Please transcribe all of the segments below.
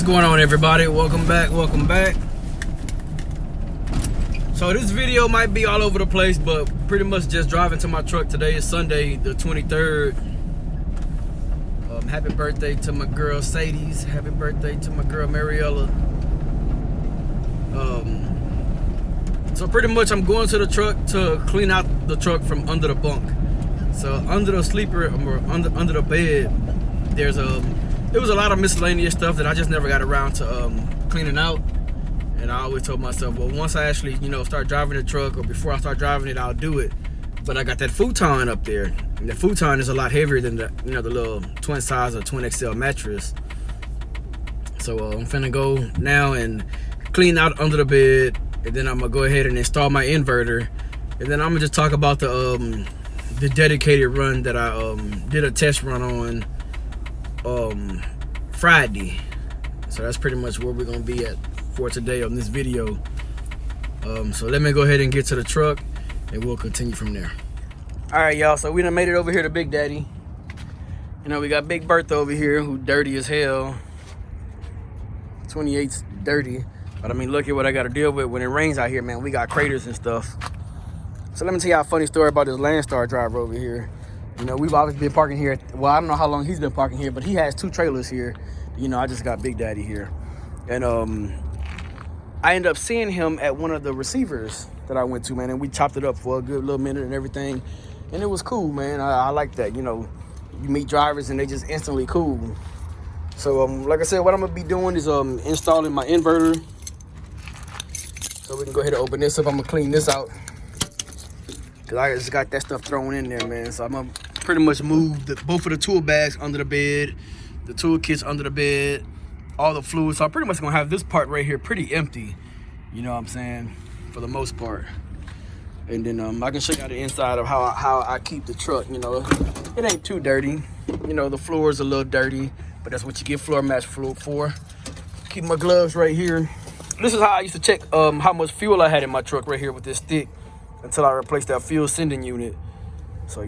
going on, everybody? Welcome back. So this video might be all over the place, but pretty much just driving to my truck. Today is Sunday the 23rd. Happy birthday to my girl Sadie's. Happy birthday to my girl Mariella. So pretty much I'm going to the truck to clean out the truck from under the bunk. So under the sleeper, or under the bed, there was a lot of miscellaneous stuff that I just never got around to cleaning out. And I always told myself, well, once I actually, start driving the truck, or before I start driving it, I'll do it. But I got that futon up there, and the futon is a lot heavier than the, the little twin size or twin XL mattress. So I'm finna go now and clean out under the bed, and then I'm gonna go ahead and install my inverter, and then I'm gonna just talk about the dedicated run that I did a test run on Friday. So that's pretty much where we're gonna be at for today on this video. So let me go ahead and get to the truck and we'll continue from there. All right, y'all, so we done made it over here to Big Daddy. We got Big Bertha over here, who dirty as hell. 28's dirty, but I mean, look at what I gotta deal with when it rains out here, man. We got craters and stuff. So let me tell y'all a funny story about this Landstar driver over here. We've always been parking here. Well, I don't know how long he's been parking here, but he has 2 trailers here. I just got Big Daddy here. And I ended up seeing him at one of the receivers that I went to, man, and we chopped it up for a good little minute and everything. And it was cool, man. I like that. You meet drivers and they just instantly cool. So like I said, what I'm gonna be doing is installing my inverter. So we can go ahead and open this up. I'm gonna clean this out, cause I just got that stuff thrown in there, man. So I'm gonna pretty much move both of the tool bags under the bed, the tool kits under the bed, all the fluids. So I'm pretty much gonna have this part right here pretty empty, you know what I'm saying, for the most part. And then I can show you the inside of how I keep the truck. It ain't too dirty. The floor is a little dirty, but that's what you get floor mats for. Keep my gloves right here. This is how I used to check how much fuel I had in my truck, right here with this stick, until I replaced that fuel sending unit. So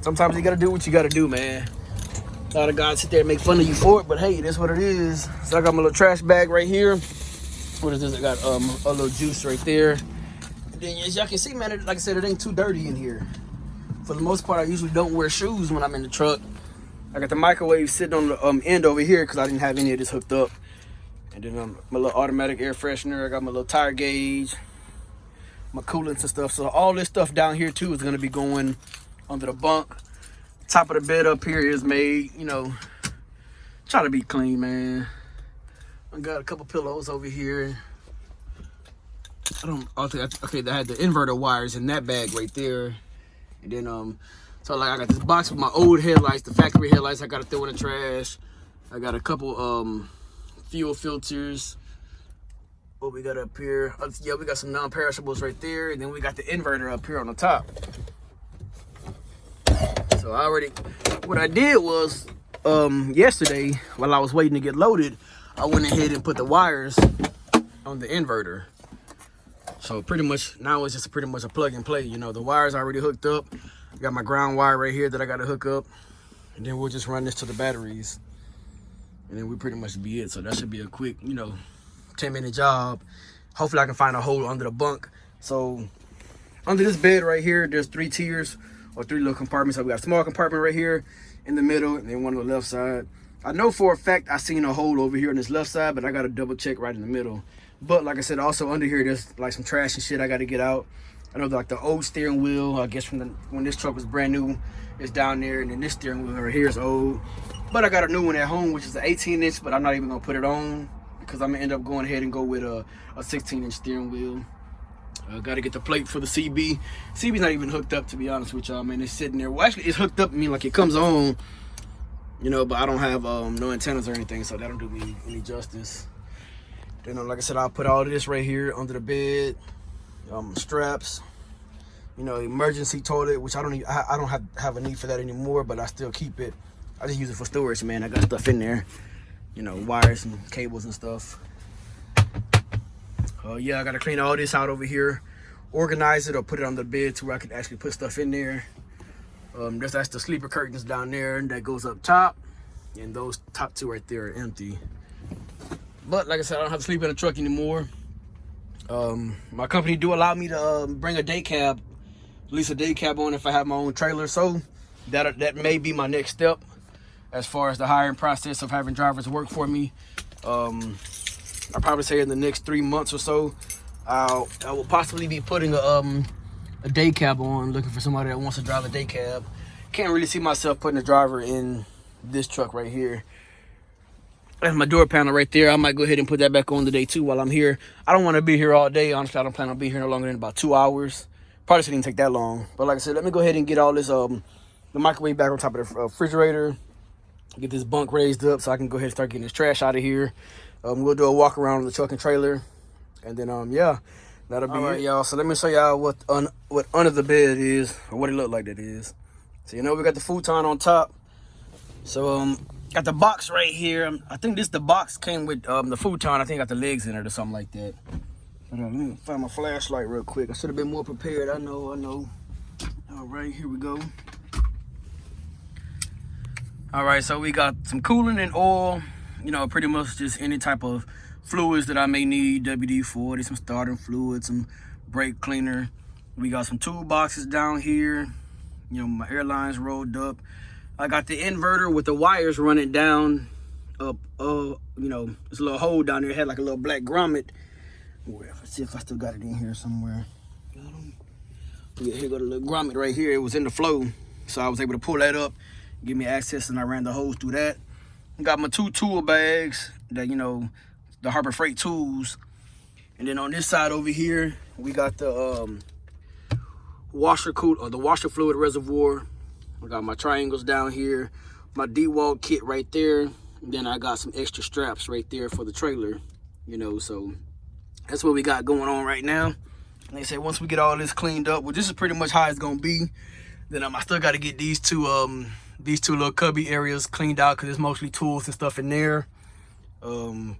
sometimes you gotta do what you gotta do, man. A lot of guys sit there and make fun of you for it, but hey, that's what it is. So I got my little trash bag right here. What is this? I got a little juice right there. And then as y'all can see, man, like I said, it ain't too dirty in here. For the most part, I usually don't wear shoes when I'm in the truck. I got the microwave sitting on the end over here because I didn't have any of this hooked up. And then my little automatic air freshener. I got my little tire gauge, my coolants and stuff. So all this stuff down here too is gonna be going under the bunk. Top of the bed up here is made, try to be clean, man. I got a couple pillows over here. Okay, they had the inverter wires in that bag right there. And then, so like I got this box with my old headlights, the factory headlights I gotta throw in the trash. I got a couple fuel filters. What we got up here? Yeah, we got some non-perishables right there. And then we got the inverter up here on the top. So what I did was, yesterday, while I was waiting to get loaded, I went ahead and put the wires on the inverter. So pretty much, now it's just pretty much a plug and play. The wire's already hooked up. I got my ground wire right here that I got to hook up. And then we'll just run this to the batteries. And then we pretty much be it. So that should be a quick, 10-minute job. Hopefully I can find a hole under the bunk. So under this bed right here, there's 3 tiers. Or 3 little compartments. So we got a small compartment right here in the middle, and then one on the left side. I know for a fact I seen a hole over here on this left side, but I gotta double check right in the middle. But like I said, also under here, there's like some trash and shit I gotta get out. I know like the old steering wheel, I guess from when this truck was brand new, is down there, and then this steering wheel right here is old. But I got a new one at home, which is an 18-inch, but I'm not even gonna put it on because I'm gonna end up going ahead and go with a 16-inch steering wheel. Got to get the plate for the CB. CB's not even hooked up, to be honest with y'all, man. It's sitting there. Well, actually, it's hooked up. I mean, like it comes on, but I don't have no antennas or anything, so that don't do me any justice. Then, like I said, I'll put all of this right here under the bed. Straps. Emergency toilet, which I don't have a need for that anymore, but I still keep it. I just use it for storage, man. I got stuff in there, wires and cables and stuff. Yeah, I gotta clean all this out over here, organize it, or put it on the bed to where I can actually put stuff in there. That's the sleeper curtains down there, and that goes up top, and those top 2 right there are empty. But like I said, I don't have to sleep in a truck anymore. My company do allow me to bring a day cab, at least a day cab on if I have my own trailer. So that may be my next step as far as the hiring process of having drivers work for me. I'll probably say in the next 3 months or so, I will possibly be putting a day cab on, looking for somebody that wants to drive a day cab. Can't really see myself putting a driver in this truck right here. That's my door panel right there. I might go ahead and put that back on today too while I'm here. I don't want to be here all day. Honestly, I don't plan on being here no longer than about 2 hours. Probably shouldn't even take that long. But like I said, let me go ahead and get all this the microwave back on top of the refrigerator. Get this bunk raised up so I can go ahead and start getting this trash out of here. We'll do a walk around with the truck and trailer. And then yeah, that'll be all right, y'all. So let me show y'all what under the bed is, or what it looked like that is. So you know we got the futon on top. So got the box right here. I think the box came with the futon. I think got the legs in it or something like that. But let me find my flashlight real quick. I should have been more prepared. I know. All right, here we go. All right, so we got some coolant and oil. You know, pretty much just any type of fluids that I may need. WD-40, some starting fluid, some brake cleaner. We got some toolboxes down here. You know, my airlines rolled up. I got the inverter with the wires running down up. You know, there's a little hole down there. It had like a little black grommet. Let's see if I still got it in here somewhere. Got 'em. Yeah, here go the little grommet right here. It was in the flow, so I was able to pull that up, give me access, and I ran the hose through that. Got my 2 tool bags that, you know, the Harbor Freight tools. And then on this side over here, we got the washer fluid reservoir. I got my triangles down here, my DeWalt kit right there. And then I got some extra straps right there for the trailer, you know, so that's what we got going on right now. Like I said, once we get all this cleaned up, well, this is pretty much how it's gonna be. Then I still got to get these two little cubby areas cleaned out because there's mostly tools and stuff in there. Find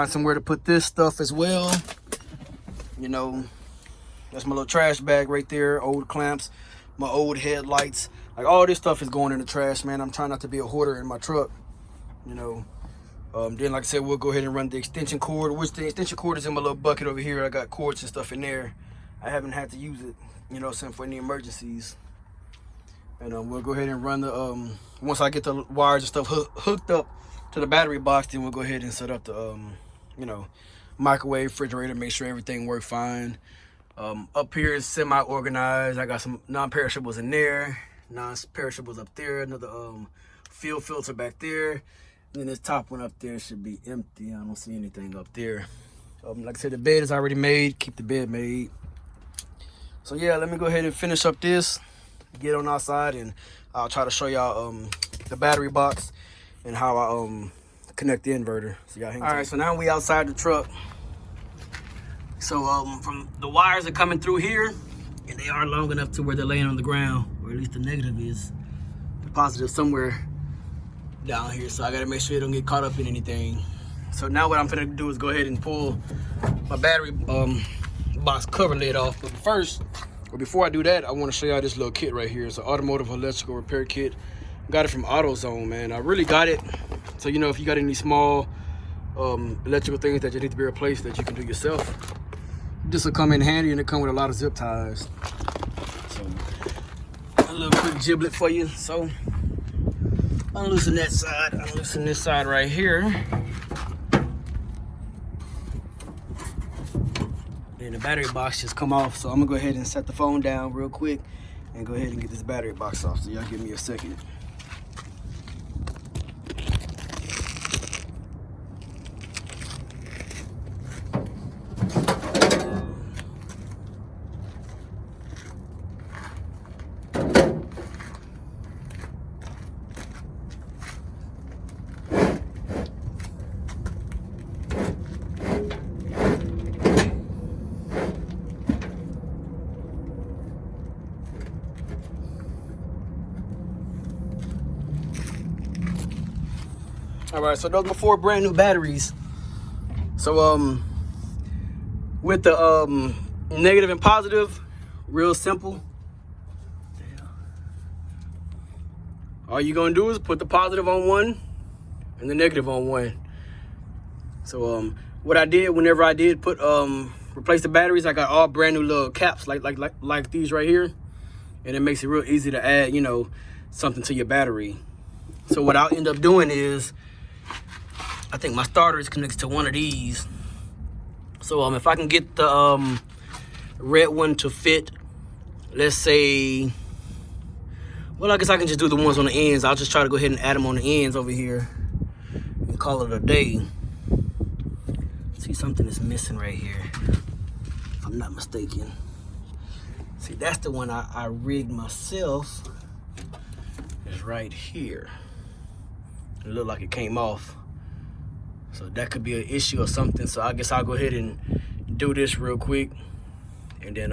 somewhere to put this stuff as well. You know, that's my little trash bag right there. Old clamps, my old headlights. Like all this stuff is going in the trash, man. I'm trying not to be a hoarder in my truck. You know. Then like I said, we'll go ahead and run the extension cord, which the extension cord is in my little bucket over here. I got cords and stuff in there. I haven't had to use it, you know, except for any emergencies. And we'll go ahead and run the once I get the wires and stuff hooked up to the battery box, then we'll go ahead and set up the you know, microwave, refrigerator, make sure everything works fine. Up here is semi-organized. I got some non-perishables in there, non-perishables up there, another fuel filter back there, and then this top one up there should be empty. I don't see anything up there. Like I said, the bed is already made. Keep the bed made. So yeah, let me go ahead and finish up this, get on outside, and I'll try to show y'all the battery box and how I connect the inverter. So y'all hang tight. All right, so now we outside the truck. So from the wires are coming through here, and they are long enough to where they're laying on the ground, or at least the negative is. The positive somewhere down here, so I gotta make sure it don't get caught up in anything. So now what I'm gonna do is go ahead and pull my battery box cover lid off. But first, or before I do that, I want to show y'all this little kit right here. It's an automotive electrical repair kit. Got it from AutoZone, man. I really got it. So you know, if you got any small electrical things that you need to be replaced that you can do yourself, this will come in handy, and it come with a lot of zip ties. So a little quick giblet for you. So unloosen that side, unloosen this side right here. Then the battery box just come off. So I'm gonna go ahead and set the phone down real quick and go ahead and get this battery box off. So y'all give me a second. All right, so those are 4 brand new batteries. So with the negative and positive, real simple. All you're gonna do is put the positive on one and the negative on one. So what I did whenever I did put replace the batteries, I got all brand new little caps like these right here, and it makes it real easy to add, you know, something to your battery. So what I'll end up doing is, I think my starter is connected to one of these. So if I can get the red one to fit, let's say, well, I guess I can just do the ones on the ends. I'll just try to go ahead and add them on the ends over here and call it a day. See, something is missing right here, if I'm not mistaken. See, that's the one I rigged myself. It's right here. It looked like it came off. So that could be an issue or something. So I guess I'll go ahead and do this real quick. And then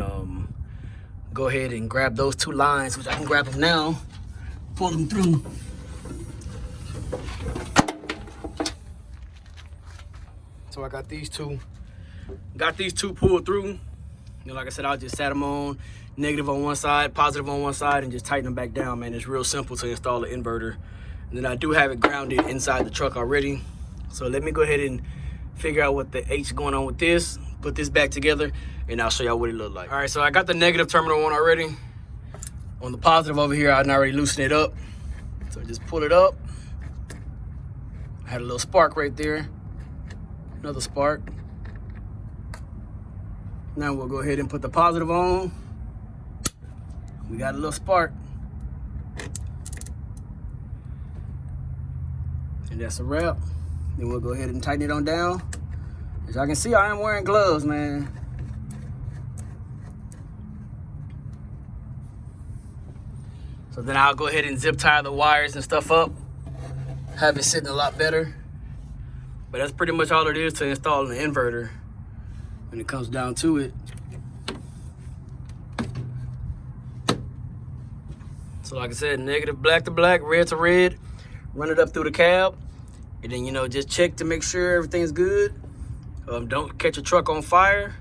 go ahead and grab those two lines, which I can grab them now, pull them through. So I got these two pulled through. You know, like I said, I just sat them on, negative on one side, positive on one side, and just tighten them back down, man. It's real simple to install an inverter. And then I do have it grounded inside the truck already. So let me go ahead and figure out what the H going on with this, put this back together, and I'll show y'all what it look like. All right, so I got the negative terminal on already. On the positive over here, I already loosened it up. So just pull it up. I had a little spark right there. Another spark. Now we'll go ahead and put the positive on. We got a little spark. And that's a wrap. Then we'll go ahead and tighten it on down. As y'all can see, I am wearing gloves, man. So then I'll go ahead and zip tie the wires and stuff up. Have it sitting a lot better. But that's pretty much all it is to install an inverter when it comes down to it. So like I said, negative black to black, red to red, run it up through the cab, and then, you know, just check to make sure everything's good. Don't catch your truck on fire.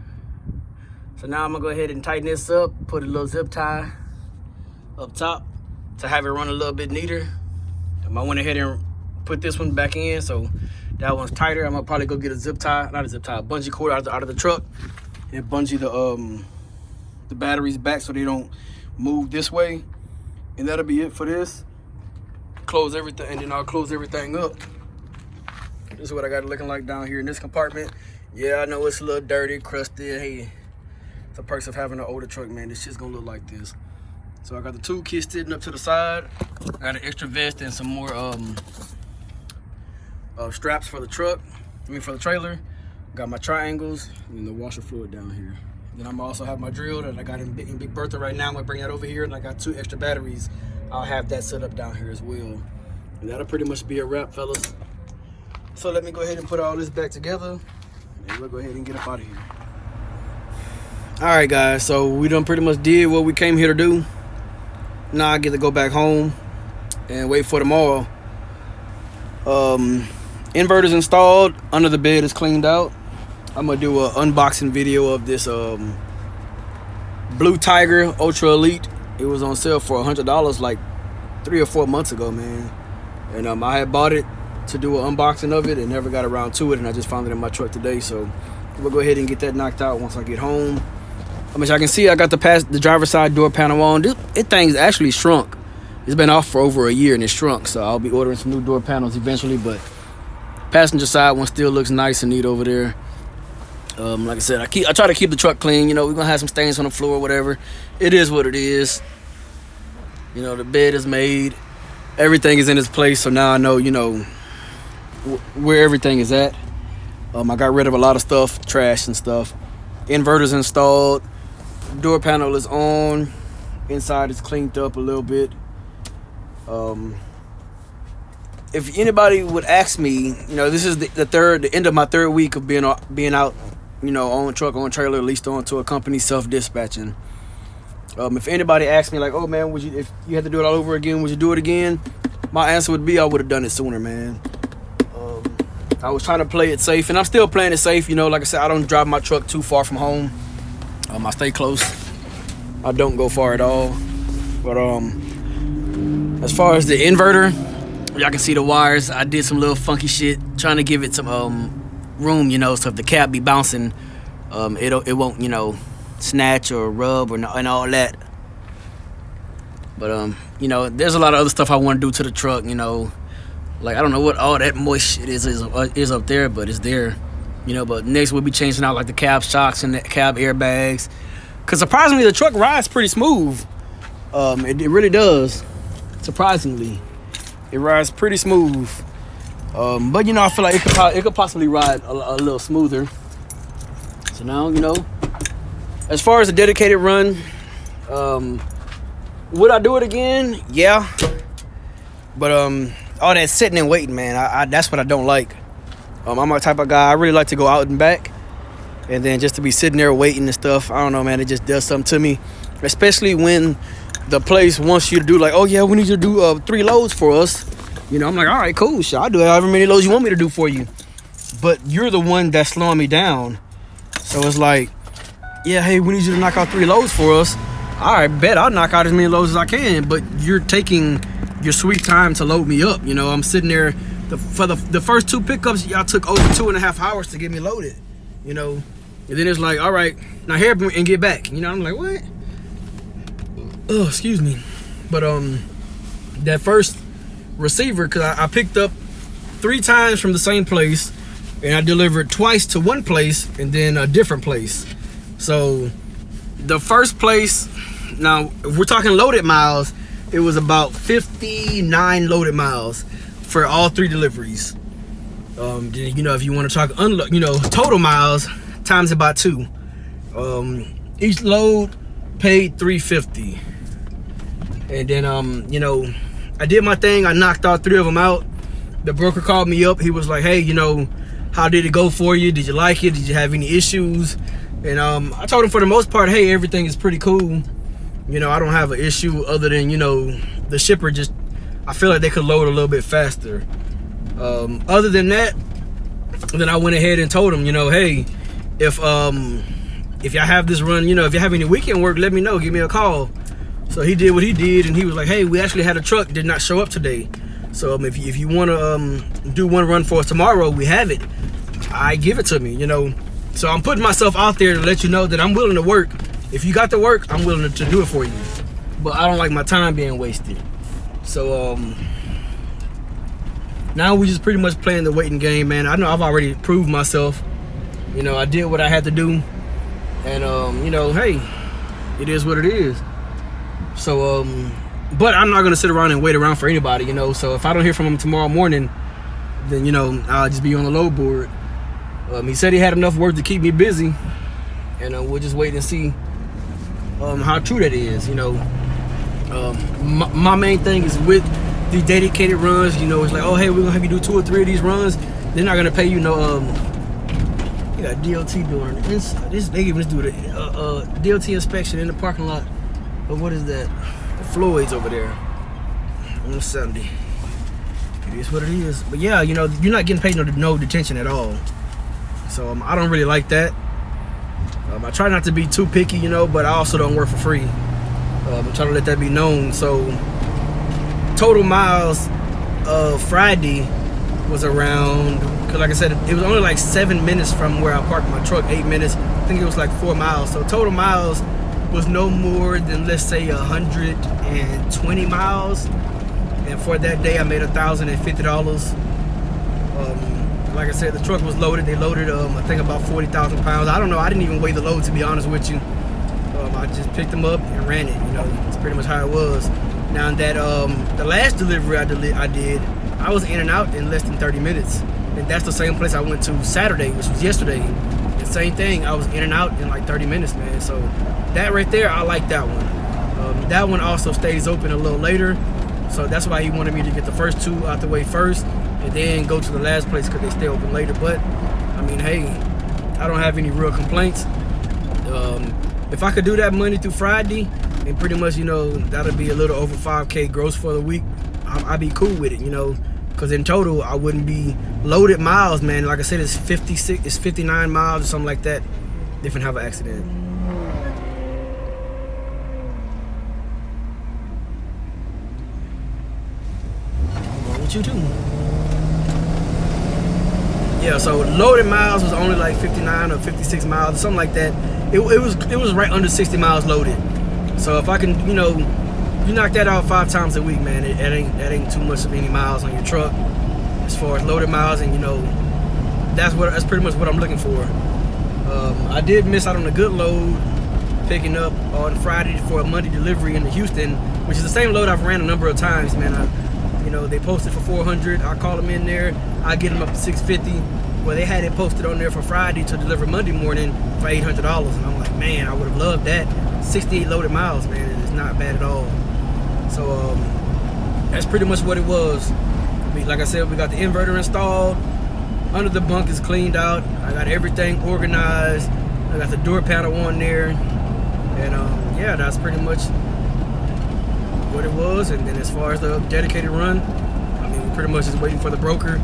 So now I'm gonna go ahead and tighten this up, put a little zip tie up top to have it run a little bit neater. I went ahead and put this one back in, so that one's tighter. I'm gonna probably go get a zip tie, not a zip tie, a bungee cord out of the truck, and bungee the batteries back so they don't move this way. And that'll be it for this. Close everything, and then I'll close everything up. This is what I got it looking like down here in this compartment. Yeah, I know it's a little dirty, crusty. Hey, it's a perks of having an older truck, man. This shit's gonna look like this. So I got the tool kit sitting up to the side. I got an extra vest and some more straps for the truck. For the trailer. Got my triangles and the washer fluid down here. Then I'm also have my drill that I got in Big Bertha right now. I'm gonna bring that over here, and I got 2 extra batteries. I'll have that set up down here as well. And that'll pretty much be a wrap, fellas. So let me go ahead and put all this back together, and we'll go ahead and get up out of here. All right, guys, so we done pretty much did what we came here to do. Now I get to go back home and wait for tomorrow. Inverter's installed, under the bed is cleaned out. I'm gonna do an unboxing video of this Blue Tiger Ultra Elite. It was on sale for $100 like 3 or 4 months ago, man. And I had bought it to do an unboxing of it and never got around to it, and I just found it in my truck today. So we'll go ahead and get that knocked out once I get home. As y'all can see, I got the driver's side door panel on. This thing's actually shrunk. It's been off for over a year and it's shrunk, so I'll be ordering some new door panels eventually. But passenger side one still looks nice and neat over there. Like I said, I try to keep the truck clean. You know, we're gonna have some stains on the floor or whatever. It is what it is. You know, the bed is made. Everything is in its place, so now I know, you know, where everything is at. I got rid of a lot of stuff, trash and stuff. Inverter's installed. Door panel is on. Inside is cleaned up a little bit. If anybody would ask me, you know, this is the end of my 3rd week of being out, you know, on truck, on trailer, leased on to a company, self-dispatching. If anybody asked me like, oh man, if you had to do it all over again, would you do it again? My answer would be I would have done it sooner, man. I was trying to play it safe, and I'm still playing it safe. You know, like I said, I don't drive my truck too far from home. I stay close. I don't go far at all. But as far as the inverter, y'all can see the wires. I did some little funky shit trying to give it some room, you know, so if the cab be bouncing, it won't, you know, snatch or rub and all that. But you know, there's a lot of other stuff I want to do to the truck, you know, like I don't know what all that moist shit is up there, but it's there, you know. But next we'll be changing out like the cab shocks and the cab airbags, because surprisingly the truck rides pretty smooth. It really does. Surprisingly, it rides pretty smooth. But you know, I feel like it could possibly ride a little smoother. So now, you know, as far as a dedicated run, would I do it again? Yeah. But all that sitting and waiting, man, I that's what I don't like. I'm my type of guy. I really like to go out and back, and then just to be sitting there waiting and stuff, I don't know, man, it just does something to me. Especially when the place wants you to do, like, oh yeah, we need you to do 3 loads for us. You know, I'm like, all right, cool, sure, I'll do however many loads you want me to do for you. But you're the one that's slowing me down. So it's like, yeah, hey, we need you to knock out 3 loads for us. All right, bet I'll knock out as many loads as I can. But you're taking your sweet time to load me up. You know, I'm sitting there. For the first 2 pickups, y'all took over 2.5 hours to get me loaded. You know, and then it's like, all right, now here and get back. You know, I'm like, what? Oh, excuse me. But that first receiver, because I picked up 3 times from the same place, and I delivered twice to one place and then a different place. So the first place, now if we're talking loaded miles, it was about 59 loaded miles for all 3 deliveries. You know, if you want to talk unload, you know, total miles times it by 2. Each load paid $350. And then you know, I did my thing. I knocked all 3 of them out. The broker called me up. He was like, hey, you know, how did it go for you? Did you like it? Did you have any issues? And I told him for the most part, hey, everything is pretty cool. You know, I don't have an issue other than, you know, the shipper just, I feel like they could load a little bit faster. Other than that, then I went ahead and told him, you know, hey, if y'all have this run, you know, if you have any weekend work, let me know, give me a call. So he did what he did, and he was like, hey, we actually had a truck, did not show up today. So if you want to do one run for us tomorrow, we have it. I give it to me, you know. So I'm putting myself out there to let you know that I'm willing to work. If you got the work, I'm willing to do it for you. But I don't like my time being wasted. So now we just pretty much playing the waiting game, man. I know I've already proved myself. You know, I did what I had to do. And, you know, hey, it is what it is. So, but I'm not going to sit around and wait around for anybody, you know. So if I don't hear from him tomorrow morning, then, you know, I'll just be on the load board. He said he had enough work to keep me busy. And we'll just wait and see how true that is, you know. My main thing is with these dedicated runs, you know, it's like, oh, hey, we're going to have you do 2 or 3 of these runs. They're not going to pay you no, you got DOT doing it. They even just do the DOT inspection in the parking lot. But what is that? The Floyd's over there on a Sunday. It is what it is. But yeah, you know, you're not getting paid no detention at all. So I don't really like that. I try not to be too picky, you know, but I also don't work for free. I'm trying to let that be known. So total miles Friday was around, cause like I said, it was only like 7 minutes from where I parked my truck, 8 minutes. I think it was like 4 miles. So total miles was no more than, let's say, 120 miles. And for that day, I made $1,050. Like I said, the truck was loaded. They loaded, I think, about 40,000 pounds. I don't know. I didn't even weigh the load, to be honest with you. I just picked them up and ran it. You know, it's pretty much how it was. Now that the last delivery I did, I was in and out in less than 30 minutes. And that's the same place I went to Saturday, which was yesterday. And same thing, I was in and out in like 30 minutes, man. So that right there, I like that one. That one also stays open a little later. So that's why he wanted me to get the first 2 out the way first and then go to the last place because they stay open later. But, I mean, hey, I don't have any real complaints. If I could do that Monday through Friday and pretty much, you know, that'll be a little over 5K gross for the week, I'd be cool with it, you know, because in total, I wouldn't be loaded miles, man. Like I said, it's 59 miles or something like that. Different have an accident. What you do? Yeah, so loaded miles was only like 59 or 56 miles, something like that. It was right under 60 miles loaded. So if I can, you know, you knock that out 5 times a week, man, that ain't too much of any miles on your truck as far as loaded miles, and you know, that's pretty much what I'm looking for. I did miss out on a good load picking up on Friday for a Monday delivery in Houston, which is the same load I've ran a number of times, man. You know, they posted for 400. I call them in there. I get them up to 650. Well, they had it posted on there for Friday to deliver Monday morning for $800, and I'm like, man, I would have loved that. 68 loaded miles, man. It's not bad at all. So that's pretty much what it was. Like I said, we got the inverter installed. Under the bunk is cleaned out. I got everything organized. I got the door panel on there, and yeah, that's pretty much what it was. And then as far as the dedicated run, I mean, we're pretty much just waiting for the broker.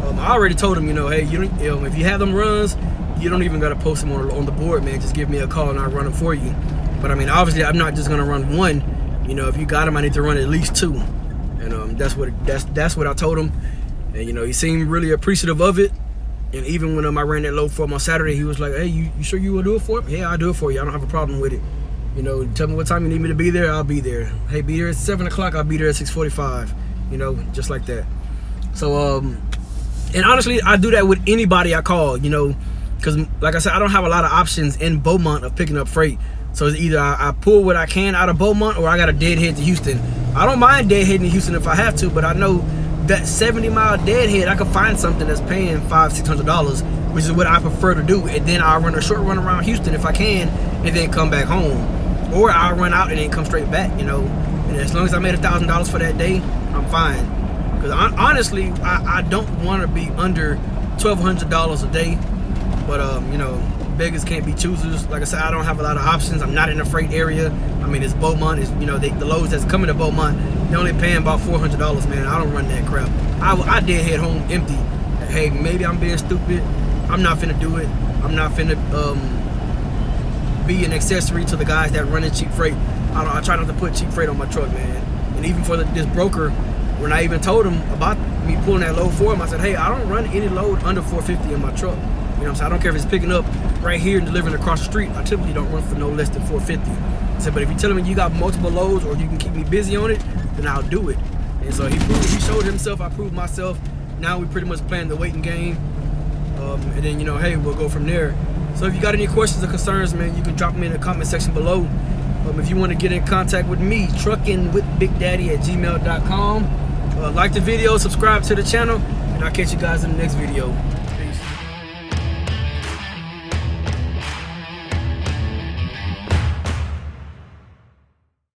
I already told him, you know, hey, if you have them runs, you don't even got to post them on the board, man. Just give me a call and I'll run them for you. But I mean, obviously, I'm not just gonna run one. You know, if you got them, I need to run at least 2. And that's what I told him. And you know, he seemed really appreciative of it. And even when I ran that load for him on Saturday, he was like, hey, you sure you will do it for me? Yeah, I'll do it for you. I don't have a problem with it. You know, tell me what time you need me to be there, I'll be there. Hey, be there at 7 o'clock, I'll be there at 6:45. You know, just like that. So, and honestly, I do that with anybody I call, you know, because like I said, I don't have a lot of options in Beaumont of picking up freight. So it's either I pull what I can out of Beaumont or I got a deadhead to Houston. I don't mind deadheading to Houston if I have to, but I know that 70-mile deadhead, I could find something that's paying $500-600, which is what I prefer to do. And then I'll run a short run around Houston if I can, and then come back home. Or I'll run out and then come straight back, you know. And as long as I made $1,000 for that day, I'm fine. Because honestly, I don't want to be under $1,200 a day. But, you know, beggars can't be choosers. Like I said, I don't have a lot of options. I'm not in the freight area. I mean, it's Beaumont. It's, you know, the loads that's coming to Beaumont, they're only paying about $400, man. I don't run that crap. I did head home empty. Hey, maybe I'm being stupid. I'm not finna do it. I'm not finna be an accessory to the guys that run cheap freight. I try not to put cheap freight on my truck, man. And even for this broker, when I even told him about me pulling that load for him, I said, hey, I don't run any load under 450 in my truck. You know what I'm saying? I don't care if it's picking up right here and delivering across the street. I typically don't run for no less than 450. I said, but if you're telling me you got multiple loads or you can keep me busy on it, then I'll do it. And so he showed himself, I proved myself. Now we pretty much playing the waiting game. And then, you know, hey, we'll go from there. So if you got any questions or concerns, man, you can drop me in the comment section below. If you want to get in contact with me, truckingwithbigdaddy@gmail.com. Like the video, subscribe to the channel, and I'll catch you guys in the next video.